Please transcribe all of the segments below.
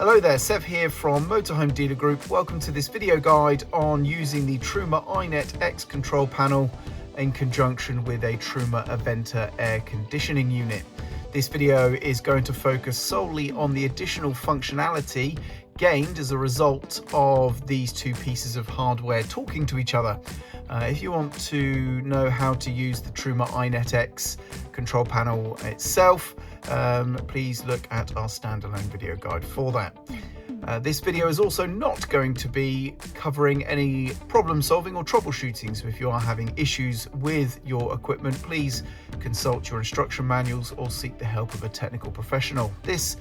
Hello there, Sev here from Motorhome Dealer Group. Welcome to this video guide on using the Truma iNet X control panel in conjunction with a Truma Aventa air conditioning unit. This video is going to focus solely on the additional functionality gained as a result of these two pieces of hardware talking to each other. If you want to know how to use the Truma iNet X control panel itself, please look at our standalone video guide for that. This video is also not going to be covering any problem solving or troubleshooting, so if you are having issues with your equipment, please consult your instruction manuals or seek the help of a technical professional. This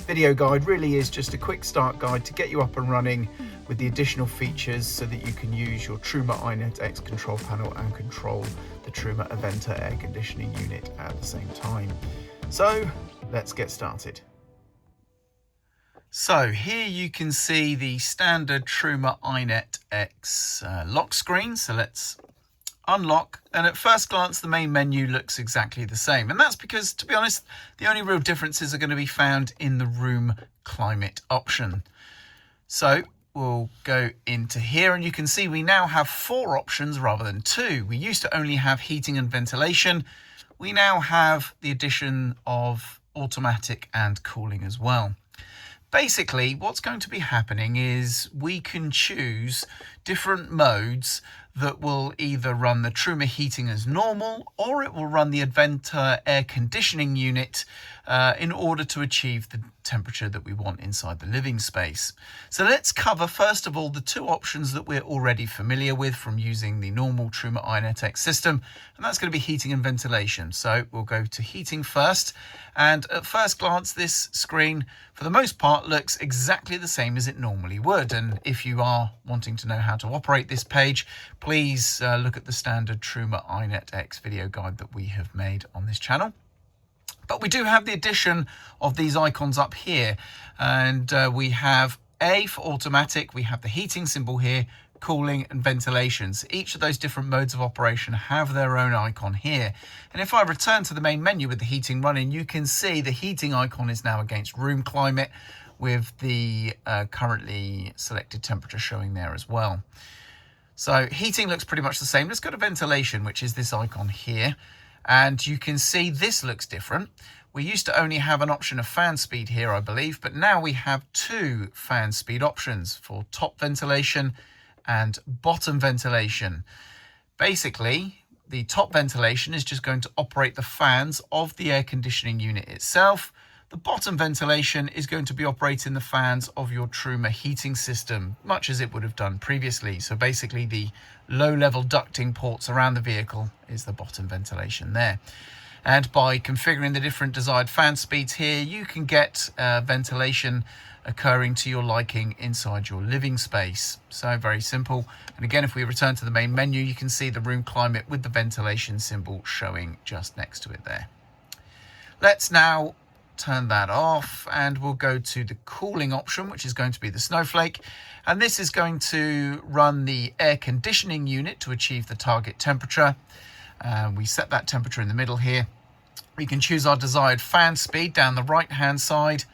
video guide really is just a quick start guide to get you up and running with the additional features so that you can use your Truma iNet X control panel and control the Truma Aventa air conditioning unit at the same time. So let's get started. So here you can see the standard Truma iNet X lock screen. So let's unlock, and at first glance the main menu looks exactly the same, and that's because, to be honest, the only real differences are going to be found in the room climate option. So we'll go into here and you can see we now have 4 options rather than 2. We used to only have heating and ventilation. We now have the addition of automatic and cooling as well. Basically, what's going to be happening is we can choose different modes that will either run the Truma heating as normal, or it will run the Aventa air conditioning unit in order to achieve the temperature that we want inside the living space. So let's cover first of all the 2 options that we're already familiar with from using the normal Truma iNet X system, and that's going to be heating and ventilation. So we'll go to heating first, and at first glance this screen for the most part looks exactly the same as it normally would, and if you are wanting to know how to operate this page, please look at the standard Truma iNet X video guide that we have made on this channel. But we do have the addition of these icons up here, and we have A for automatic, we have the heating symbol here, cooling and ventilation. So each of those different modes of operation have their own icon here. And if I return to the main menu with the heating running, you can see the heating icon is now against room climate with the currently selected temperature showing there as well. So heating looks pretty much the same. Let's go to ventilation, which is this icon here. And you can see this looks different. We used to only have an option of fan speed here, I believe, but now we have 2 fan speed options for top ventilation and bottom ventilation. Basically, the top ventilation is just going to operate the fans of the air conditioning unit itself. The bottom ventilation is going to be operating the fans of your Truma heating system, much as it would have done previously. So basically the low-level ducting ports around the vehicle is the bottom ventilation there. And by configuring the different desired fan speeds here, you can get ventilation occurring to your liking inside your living space. So very simple. And again, if we return to the main menu, you can see the room climate with the ventilation symbol showing just next to it there. Let's now turn that off and we'll go to the cooling option, which is going to be the snowflake, and this is going to run the air conditioning unit to achieve the target temperature. We set that temperature in the middle here. We can choose our desired fan speed down the right hand side.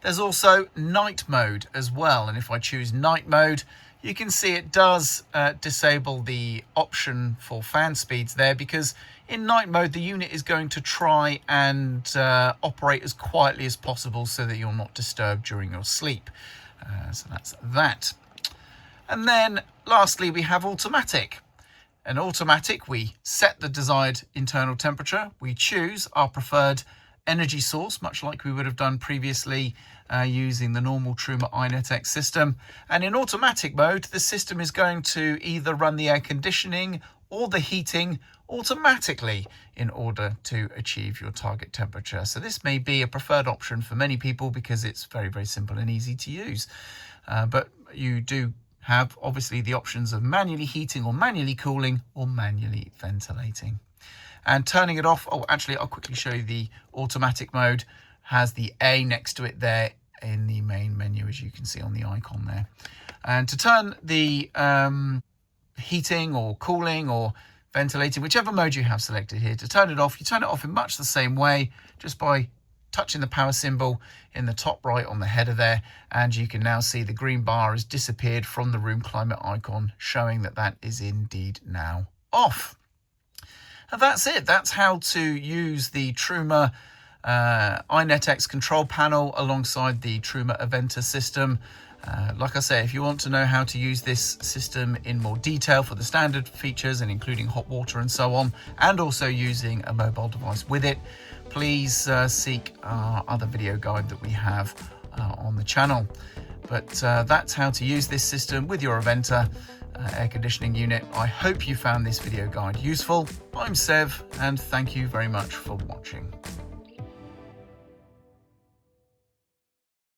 There's also night mode as well, and if I choose night mode, you can see it does disable the option for fan speeds there, because in night mode the unit is going to try and operate as quietly as possible so that you're not disturbed during your sleep. So that's that. And then lastly we have automatic. And automatic, we set the desired internal temperature, we choose our preferred energy source, much like we would have done previously using the normal Truma iNet X system. And in automatic mode, the system is going to either run the air conditioning or the heating automatically in order to achieve your target temperature. So this may be a preferred option for many people because it's very, very simple and easy to use. But you do have obviously the options of manually heating or manually cooling or manually ventilating. And turning it off, oh, actually, I'll quickly show you the automatic mode. Has the A next to it there in the main menu, as you can see on the icon there. And to turn the heating or cooling or ventilating, whichever mode you have selected here, to turn it off, you turn it off in much the same way, just by touching the power symbol in the top right on the header there, and you can now see the green bar has disappeared from the room climate icon, showing that that is indeed now off. And that's it. That's how to use the Truma iNet X control panel alongside the Truma Aventa system. Like I say, if you want to know how to use this system in more detail for the standard features and including hot water and so on, and also using a mobile device with it, please seek our other video guide that we have on the channel. But that's how to use this system with your Aventa air conditioning unit. I hope you found this video guide useful. I'm Sev, and thank you very much for watching.